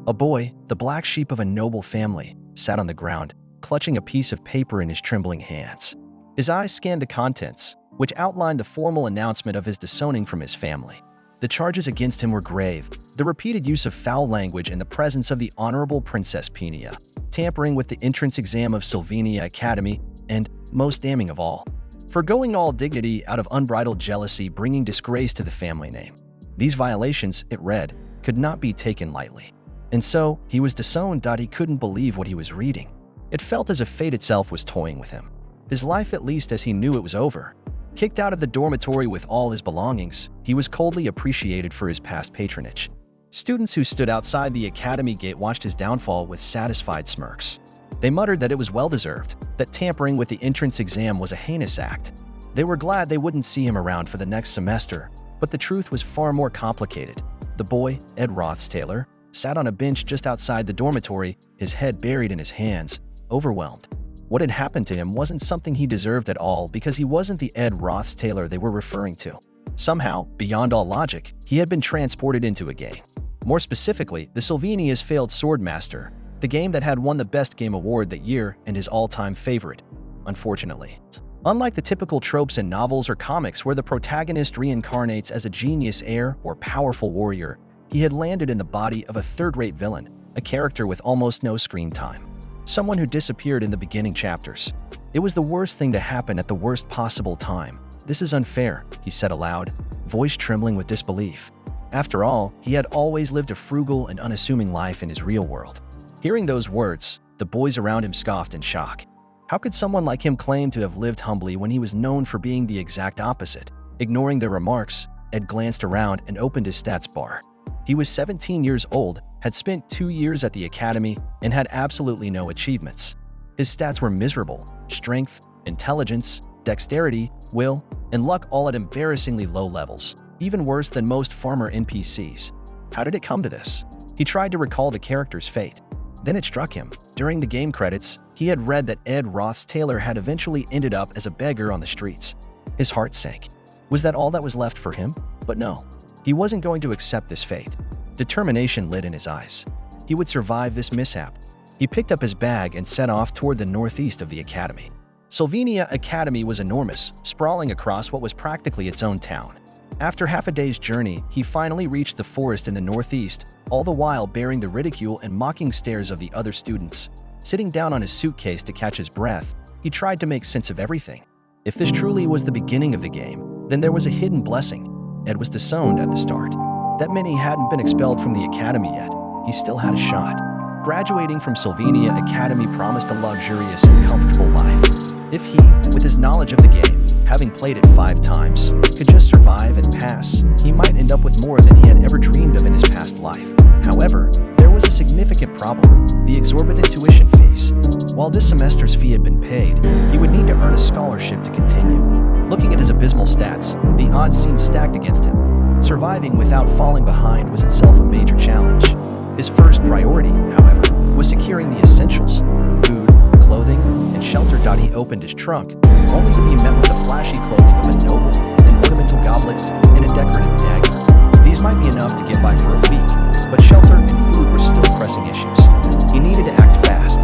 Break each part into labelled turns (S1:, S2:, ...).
S1: A boy, the black sheep of a noble family, sat on the ground, clutching a piece of paper in his trembling hands. His eyes scanned the contents, which outlined the formal announcement of his disowning from his family. The charges against him were grave: the repeated use of foul language in the presence of the Honorable Princess Peenia, tampering with the entrance exam of Sylvania Academy, and, most damning of all, forgoing all dignity out of unbridled jealousy, bringing disgrace to the family name. These violations, it read, could not be taken lightly. And so, he was disowned. He couldn't believe what he was reading. It felt as if fate itself was toying with him. His life, at least as he knew it, was over. Kicked out of the dormitory with all his belongings, he was coldly appreciated for his past patronage. Students who stood outside the academy gate watched his downfall with satisfied smirks. They muttered that it was well-deserved, that tampering with the entrance exam was a heinous act. They were glad they wouldn't see him around for the next semester, but the truth was far more complicated. The boy, Ed Rothstaler, sat on a bench just outside the dormitory, his head buried in his hands, overwhelmed. What had happened to him wasn't something he deserved at all, because he wasn't the Ed Rothstaler they were referring to. Somehow, beyond all logic, he had been transported into a game. More specifically, the Sylvania's failed Swordmaster, the game that had won the Best Game Award that year and his all-time favorite. Unfortunately, unlike the typical tropes in novels or comics where the protagonist reincarnates as a genius heir or powerful warrior, he had landed in the body of a third-rate villain, a character with almost no screen time. Someone who disappeared in the beginning chapters. It was the worst thing to happen at the worst possible time. This is unfair, he said aloud, voice trembling with disbelief. After all, he had always lived a frugal and unassuming life in his real world. Hearing those words, the boys around him scoffed in shock. How could someone like him claim to have lived humbly when he was known for being the exact opposite? Ignoring their remarks, Ed glanced around and opened his stats bar. He was 17 years old, had spent 2 years at the academy, and had absolutely no achievements. His stats were miserable: strength, intelligence, dexterity, will, and luck, all at embarrassingly low levels, even worse than most farmer NPCs. How did it come to this? He tried to recall the character's fate. Then it struck him. During the game credits, he had read that Ed Rothstaler had eventually ended up as a beggar on the streets. His heart sank. Was that all that was left for him? But no. He wasn't going to accept this fate. Determination lit in his eyes. He would survive this mishap. He picked up his bag and set off toward the northeast of the academy. Sylvania Academy was enormous, sprawling across what was practically its own town. After half a day's journey, he finally reached the forest in the northeast, all the while bearing the ridicule and mocking stares of the other students. Sitting down on his suitcase to catch his breath, he tried to make sense of everything. If this truly was the beginning of the game, then there was a hidden blessing. Ed was disowned at the start. That meant he hadn't been expelled from the academy yet. He still had a shot. Graduating from Sylvania Academy promised a luxurious and comfortable life. If he, with his knowledge of the game, having played it 5 times, could just survive and pass, he might end up with more than he had ever dreamed of in his past life. However, there was a significant problem: the exorbitant tuition fees. While this semester's fee had been paid, he would need to earn a scholarship to continue. Looking at his abysmal stats, the odds seemed stacked against him. Surviving without falling behind was itself a major challenge. His first priority, however, was securing the essentials: food, clothing, and shelter. He opened his trunk, only to be met with the flashy clothing of a noble, an ornamental goblet, and a decorative dagger. These might be enough to get by for a week, but shelter and food were still pressing issues. He needed to act fast.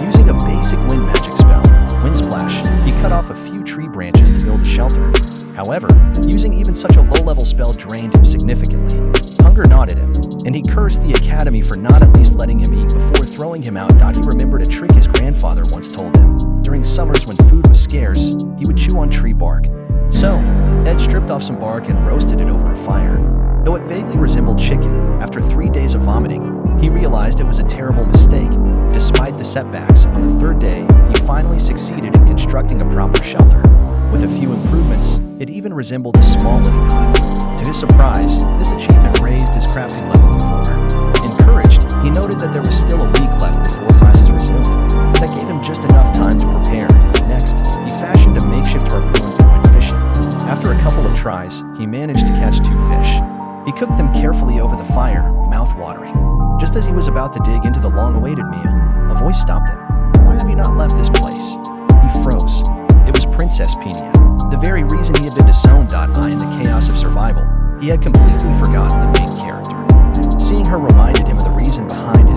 S1: Using a basic wind magic spell, Wind Splash, he cut off a few tree branches to build a shelter. However, using even such a low-level spell drained him significantly. Hunger gnawed at him, and he cursed the academy for not at least letting him eat before throwing him out. He remembered a trick his grandfather once told him. During summers when food was scarce, he would chew on tree bark. So, Ed stripped off some bark and roasted it over a fire. Though it vaguely resembled chicken, after 3 days of vomiting, he realized it was a terrible mistake. Despite the setbacks, on the 3rd day, he finally succeeded in constructing a proper shelter. With a few improvements, it even resembled a small living hut. To his surprise, this achievement raised his crafting level to 4. Encouraged, he noted that there was still a week left before classes resumed. That gave him just enough time to prepare. Next, he fashioned a makeshift harpoon and went fishing. After a couple of tries, he managed to catch 2 fish. He cooked them carefully over the fire, mouth-watering. Just as he was about to dig into the long-awaited meal, a voice stopped him. "Why have you not left this place?" He froze. It was Princess Peenia, the very reason he had been disowned. In the chaos of survival, he had completely forgotten the main character. Seeing her reminded him of the reason behind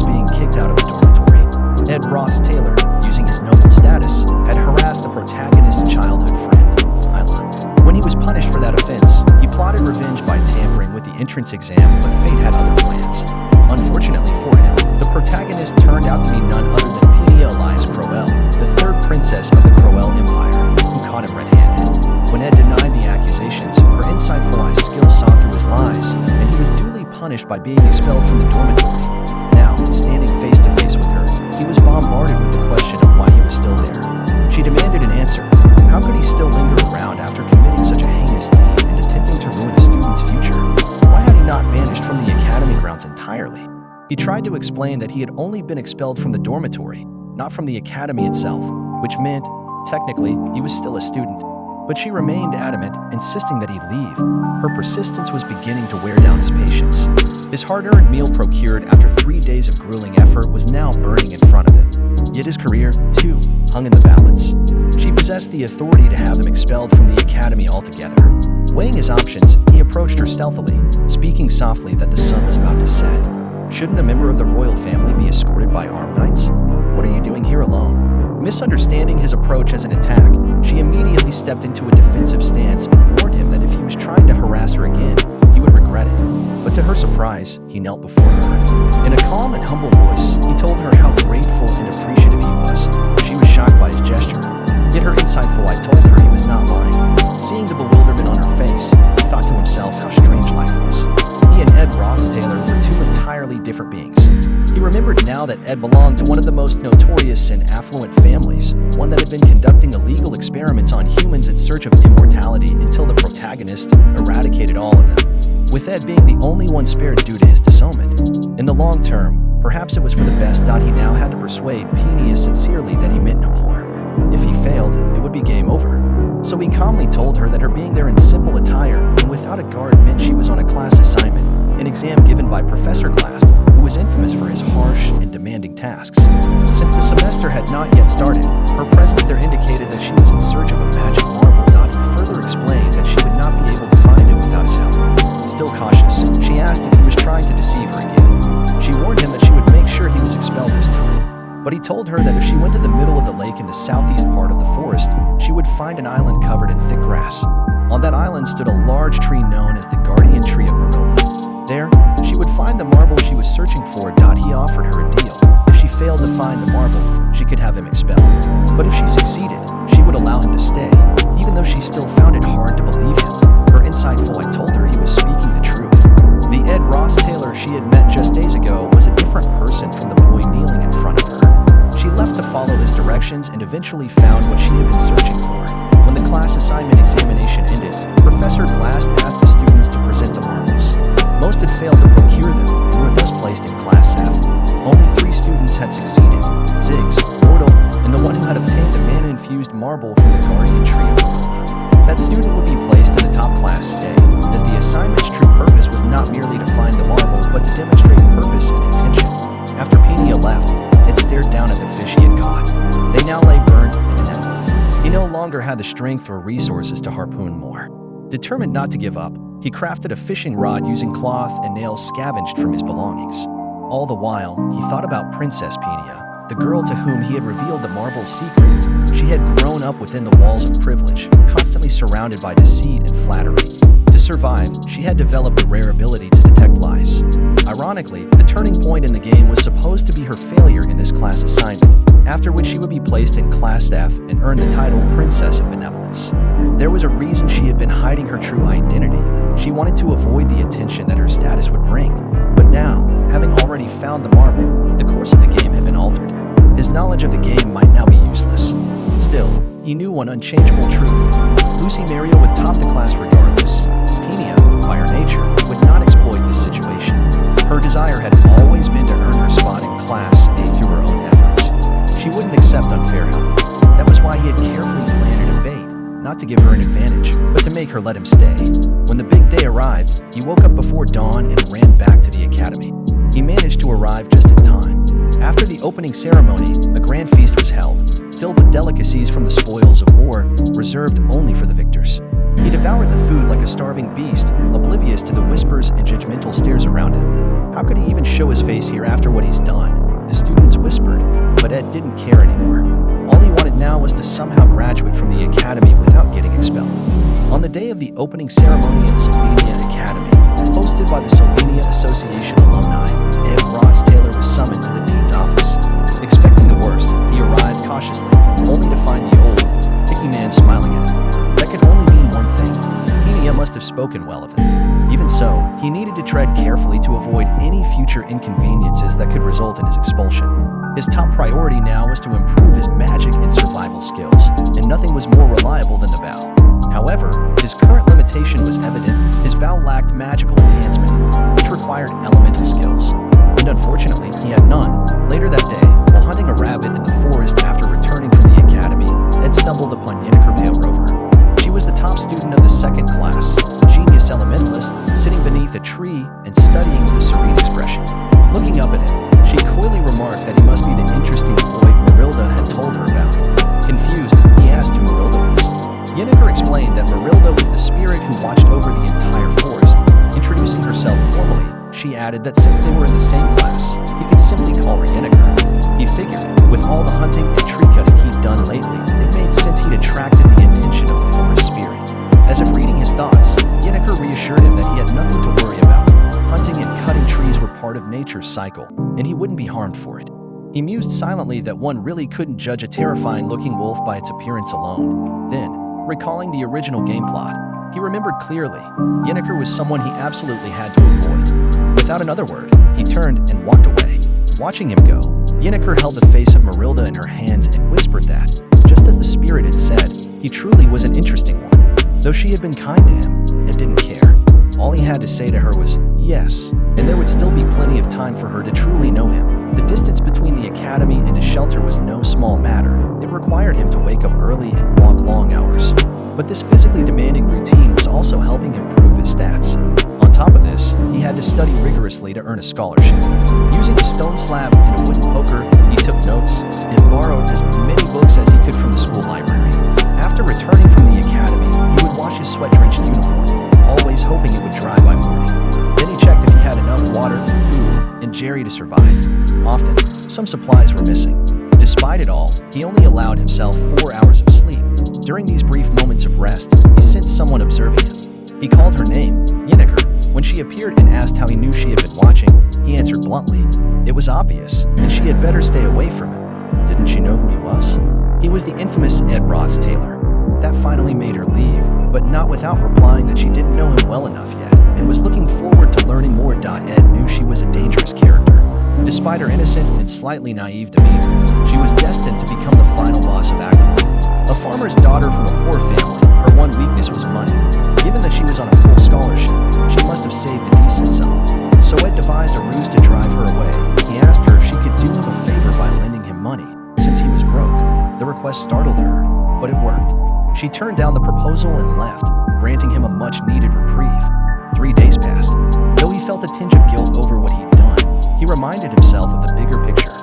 S1: entrance exam, but fate had other plans. Unfortunately for him, the protagonist turned out to be none other than Peenia Elias Crowell, the third princess of the Crowell Empire, who caught him red-handed. When Ed denied the accusations, her insightful eyes skills saw through his lies, and he was duly punished by being expelled from the dormitory. Now, standing face to face with her, he was bombarded with the question of why he was still there. She demanded an answer. How could he still linger around after committing such a heinous deed and attempting to ruin a student's future? Why had he not vanished from the academy grounds entirely? He tried to explain that he had only been expelled from the dormitory, not from the academy itself, which meant, technically, he was still a student. But she remained adamant, insisting that he leave. Her persistence was beginning to wear down his patience. His hard-earned meal procured after 3 days of grueling effort was now burning in front of him. Yet his career, too, hung in the balance. She possessed the authority to have him expelled from the academy altogether. Weighing his options, he approached her stealthily, speaking softly that the sun was about to set. Shouldn't a member of the royal family be escorted by armed knights? What are you doing here alone? Misunderstanding his approach as an attack, she immediately stepped into a defensive stance and warned him that if he was trying to harass her again, he would regret it. But to her surprise, he knelt before her. In a calm and humble voice, he told her how grateful and appreciative he was. She was shocked by his gesture. Yet her insightful eye told her he was not lying. Seeing the bewilderment on her face, he thought to himself how strange life was. He and Ed Ross Taylor were two entirely different beings. He remembered now that Ed belonged to one of the most notorious and affluent families, one that had been conducting illegal experiments on humans in search of immortality until the protagonist eradicated all of them, with Ed being the only one spared due to his disownment. In the long term, perhaps it was for the best. He now had to persuade Peenia sincerely that he meant no harm. If he failed, it would be game over. So he calmly told her that her being there in simple attire and without a guard meant she was on a class assignment, an exam given by Professor Glass, who was infamous for his harsh and demanding tasks. Since the semester had not yet started, her presence there indicated that she was in search of a magic marble. He further explained that she would not be able to find it without his help. Still cautious, she asked if he was trying to deceive her again. She warned him that she would make sure he was expelled this time. But he told her that if she went to the middle of the lake in the southeast part of the forest, she would find an island covered in thick grass. On that island stood a large tree known as the Guardian Tree of Marilda. There, she would find the marble she was searching for. He offered her a deal. If she failed to find the marble, she could have him expelled. But if she succeeded, she would allow him to stay, even though she still found it hard to believe him. Her insightful eye told her he was speaking the truth. The Ed Ross Taylor she had met just days ago was a different person from the boy kneeling in front of her. She left to follow his directions and eventually found what she had been searching for. When the class assignment examination ended, Professor Glass asked the students to present the marbles. Most had failed to procure them and were thus placed in Class F. Only 3 students had succeeded: Ziggs, Mortal, and the one who had obtained a mana-infused marble from the Guardian Tree of Marilda. That student would be placed in the top Class A, as the assignment's true purpose was not merely to find the marble, but to demonstrate purpose and intention. After Peenia left, it stared down at the fish he had caught. They now lay burned and inedible. He no longer had the strength or resources to harpoon more. Determined not to give up, he crafted a fishing rod using cloth and nails scavenged from his belongings. All the while, he thought about Princess Peenia, the girl to whom he had revealed the marble's secret. She had grown up within the walls of privilege, constantly surrounded by deceit and flattery. To survive, she had developed a rare ability to detect lies. Ironically, the turning point in the game was supposed to be her failure in this class assignment, after which she would be placed in Class F and earn the title Princess of Benevolence. There was a reason she had been hiding her true identity. She wanted to avoid the attention that her status would bring. But now, having already found the marble, the course of the game had been altered. His knowledge of the game might now be useless. Still, he knew one unchangeable truth. Lucy Mario would top the class regardless. Peenia, by her nature, would not exploit this situation. Her desire had always been to earn her spot in Class A through her own efforts. She wouldn't accept unfair help. That was why he had carefully planted a bait, not to give her an advantage, but to make her let him stay. When the big day arrived, he woke up before dawn and ran back to the academy. He managed to arrive just in time. After the opening ceremony, a grand feast was held, filled with delicacies from the spoils of war, reserved only for the victors. He devoured the food like a starving beast, oblivious to the whispers and judgmental stares around him. How could he even show his face here after what he's done? The students whispered, but Ed didn't care anymore. All he wanted now was to somehow graduate from the academy without getting expelled. On the day of the opening ceremony at Sylvania Academy, hosted by the Sylvania Association alumni, Ed Ross Taylor was summoned to the dean's office. Expecting the worst, he arrived cautiously, only to find the old, picky man smiling at him. That could only mean one thing. Ania must have spoken well of him. Even so, he needed to tread carefully to avoid any future inconveniences that could result in his expulsion. His top priority now was to improve his magic and survival skills, and nothing was more reliable than the bow. However, his current limitation was evident. His bow lacked magical enhancement, which required elemental skills. And unfortunately, he had none. Later that day, while hunting a rabbit in the forest after returning from the academy, Ed stumbled upon Yenneker Rover. She was the top student of the second class, a genius elementalist, sitting beneath a tree and studying with a serene expression. Looking up at him, she coyly remarked that he must be the interesting boy Marilda had told her about. Confused, he asked who Marilda was. Yenneker explained that Marilda was the spirit who watched over the entire forest. Introducing herself formally, she added that since they were in the same class, he could simply call her Yenneker. He figured, with all the hunting and tree cutting he'd done lately, it made sense he'd attracted the attention of the forest spirit. As if reading his thoughts, Yenneker reassured him that he had nothing to worry about. Hunting and cutting trees were part of nature's cycle, and he wouldn't be harmed for it. He mused silently that one really couldn't judge a terrifying-looking wolf by its appearance alone. Then, recalling the original game plot, he remembered clearly, Yenneker was someone he absolutely had to avoid. Without another word, he turned and walked away. Watching him go, Yenneker held the face of Marilda in her hands and whispered that, just as the spirit had said, he truly was an interesting one. Though she had been kind to him and didn't care, all he had to say to her was, yes, and there would still be plenty of time for her to truly know him. The distance between the academy and his shelter was no small matter. It required him to wake up early and walk long hours. But this physically demanding routine was also helping improve his stats. On top of this, he had to study rigorously to earn a scholarship. Using a stone slab and a wooden poker, he took notes and borrowed as many books as he could from the school library. After returning from the academy, he would wash his sweat-drenched uniform, always hoping it would dry by morning. Then he checked if he had enough water, food, and Jerry to survive. Often, some supplies were missing. Despite it all, he only allowed himself 4 hours of sleep. During these brief moments of rest, he sensed someone observing him. He called her name, Yenneker. When she appeared and asked how he knew she had been watching, he answered bluntly. It was obvious, and she had better stay away from him. Didn't she know who he was? He was the infamous Ed Ross Taylor. That finally made her leave, but not without replying that she didn't know him well enough yet, and was looking forward to learning more. Ed knew she was a dangerous character. Despite her innocent and slightly naive demeanor, she was destined to become the final boss of Act 1. A farmer's daughter from a poor family, her one weakness was money. Given that she was on a full scholarship, she must have saved a decent sum. So Ed devised a ruse to drive her away. He asked her if she could do him a favor by lending him money, since he was broke. The request startled her, but it worked. She turned down the proposal and left, granting him a much-needed reprieve. 3 days passed. Though he felt a tinge of guilt over what he'd done, he reminded himself of the bigger picture.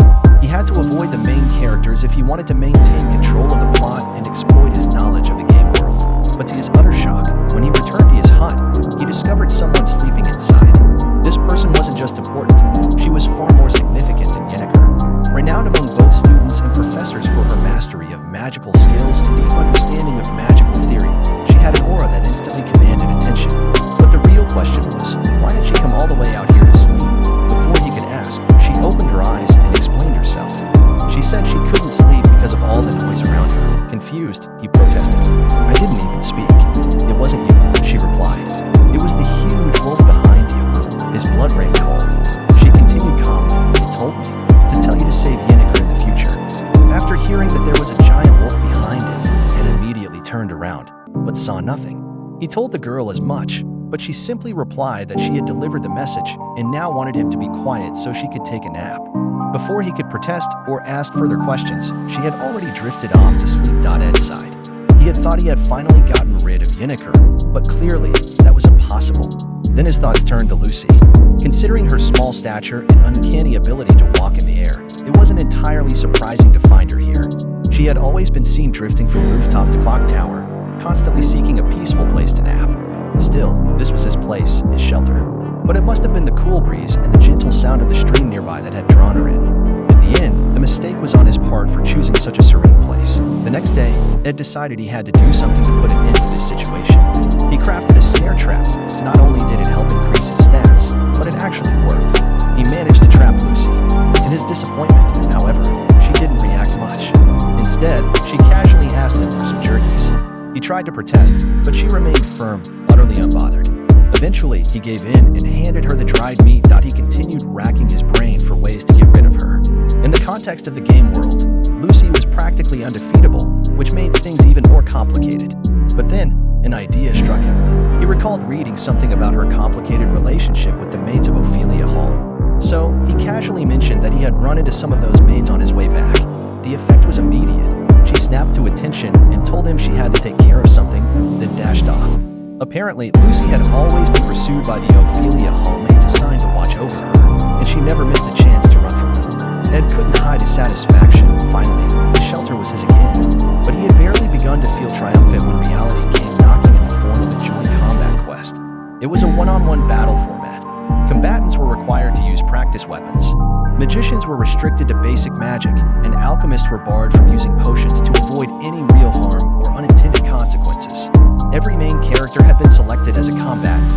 S1: He had to avoid the main characters if he wanted to maintain control of the plot and exploit his knowledge of the game world. But to his utter shock, when he returned to his hut, he discovered someone sleeping inside. This person wasn't just important, she was far more significant than Yenneker. Renowned among both students and professors for her mastery of magical skills and deep understanding of magical theory, she had an aura that instantly commanded attention. But the real question was, why had she come all the way out here to sleep? Before he could ask, she opened her eyes and explained herself. She said she couldn't sleep because of all the noise around her. Confused, he protested. I didn't even speak. It wasn't you, she replied. It was the huge wolf behind you. His blood ran cold. She continued calmly. It told me to tell you to save Yenneker in the future. After hearing that there was a giant wolf behind him, Ed immediately turned around, but saw nothing. He told the girl as much, but she simply replied that she had delivered the message and now wanted him to be quiet so she could take a nap. Before he could protest or ask further questions, she had already drifted off to sleep. Ed's side. He had thought he had finally gotten rid of Yenneker, but clearly that was impossible. Then his thoughts turned to Lucy. Considering her small stature and uncanny ability to walk in the air, it wasn't entirely surprising to find her here. She had always been seen drifting from rooftop to clock tower, constantly seeking a peaceful place to nap. Still, this was his place, his shelter. But it must have been the cool breeze and the gentle sound of the stream nearby that had drawn her in. In the end, the mistake was on his part for choosing such a serene place. The next day, Ed decided he had to do something to put an end to this situation. He crafted a snare trap. Not only did it help increase his but it actually worked. He managed to trap Lucy. In his disappointment, however, she didn't react much. Instead, she casually asked him for some jerkies. He tried to protest, but she remained firm, utterly unbothered. Eventually, he gave in and handed her the dried meat. He continued racking his brain for ways to get rid of her. In the context of the game world, Lucy was practically undefeatable, which made things even more complicated. But then, an idea struck him. He recalled reading something about her complicated relationship with the maids of Ophelia Hall. So, he casually mentioned that he had run into some of those maids on his way back. The effect was immediate. She snapped to attention and told him she had to take care of something, then dashed off. Apparently, Lucy had always been pursued by the Ophelia Hall maids assigned to watch over her, and she never missed a chance to run from them. Ed couldn't hide his satisfaction. Finally, the shelter was his again, but he had barely begun to feel triumphant when reality came knocking in the form of a joint combat quest. It was a one-on-one battle format. Combatants were required to use practice weapons. Magicians were restricted to basic magic, and alchemists were barred from using potions to avoid any real harm or unintended consequences. Every main character had been selected as a combatant.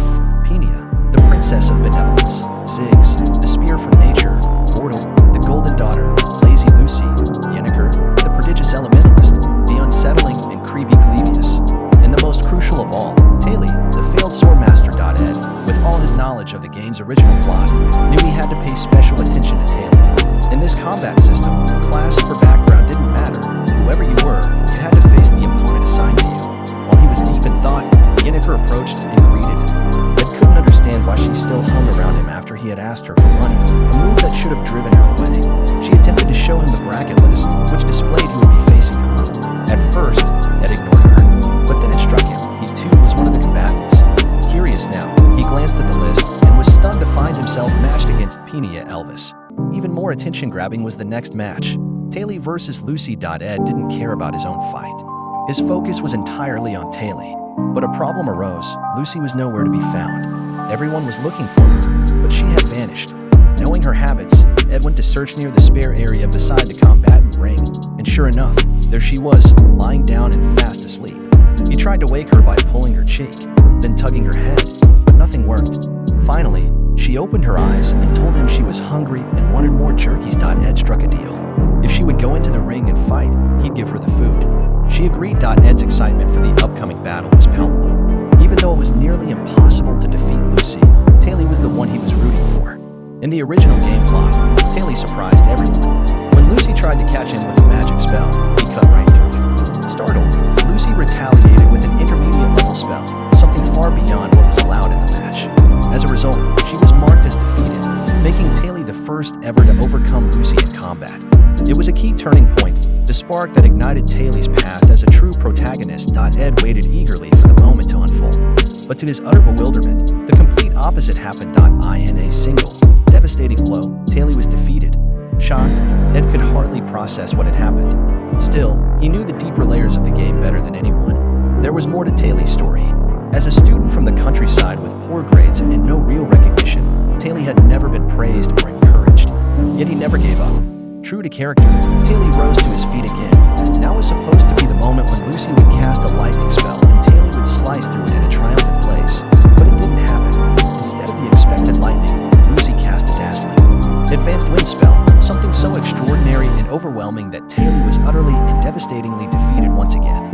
S1: Penia, the princess of benevolence; Ziggs, the spear from nature; Mortal, the golden daughter; lazy Lucy; Yenneker, the prodigious elementalist; the unsettling and creepy Clevius; and the most crucial of all, Taylor, the failed swordmaster. Ed, with all his knowledge of the game's original plot, knew he had to pay special attention to Taylor. In this combat system, class or background didn't matter. Whoever you were, you had to face the opponent assigned to you. While he was deep in thought, Yenneker approached and greeted him. Ed couldn't understand why she still hung around him after he had asked her for money, a move that should have driven her away. She attempted to show him the bracket list, which displayed who would be facing her. At first, Ed ignored her, but then it struck him. He too was one of the combatants. Curious now, he glanced at the list and was stunned to find himself matched against Penia Elvis. Even more attention-grabbing was the next match. Taylor versus Lucy. Ed didn't care about his own fight. His focus was entirely on Taylor. But a problem arose. Lucy was nowhere to be found. Everyone was looking for her, but she had vanished. Knowing her habits, Ed went to search near the spare area beside the combatant ring, and sure enough, there she was, lying down and fast asleep. He tried to wake her by pulling her cheek, then tugging her head, but nothing worked. Finally, she opened her eyes and told him she was hungry and wanted more jerkies. Ed struck a deal. If she would go into the ring and fight, he'd give her the food. She agreed. Ed's excitement for the upcoming battle was palpable. Even though it was nearly impossible to defeat Lucy, Taylor was the one he was rooting for. In the original game plot, Taylor surprised everyone. When Lucy tried to catch him with a magic spell, he cut right through it. Startled, Lucy retaliated with an intermediate level spell, something far beyond what was allowed in the match. As a result, she was marked as defeated, making Taylor the first ever to overcome Lucy in combat. It was a key turning point, the spark that ignited Taylor's path as a true protagonist. Ed waited eagerly for the moment to unfold. But to his utter bewilderment, the complete opposite happened. In a single, devastating blow, Taylor was defeated. Shocked, Ed could hardly process what had happened. Still, he knew the deeper layers of the game better than anyone. There was more to Taylor's story. As a student from the countryside with poor grades and no real recognition, Taylor had never been praised or encouraged. Yet he never gave up. True to character, Taylor rose to his feet again. Now was supposed to be the moment when Lucy would cast a lightning spell and Taylor would slice through it in a triumphant blaze. But it didn't happen. Instead of the expected lightning, Lucy cast a dazzling, advanced wind spell, something so extraordinary and overwhelming that Taylor was utterly and devastatingly defeated once again.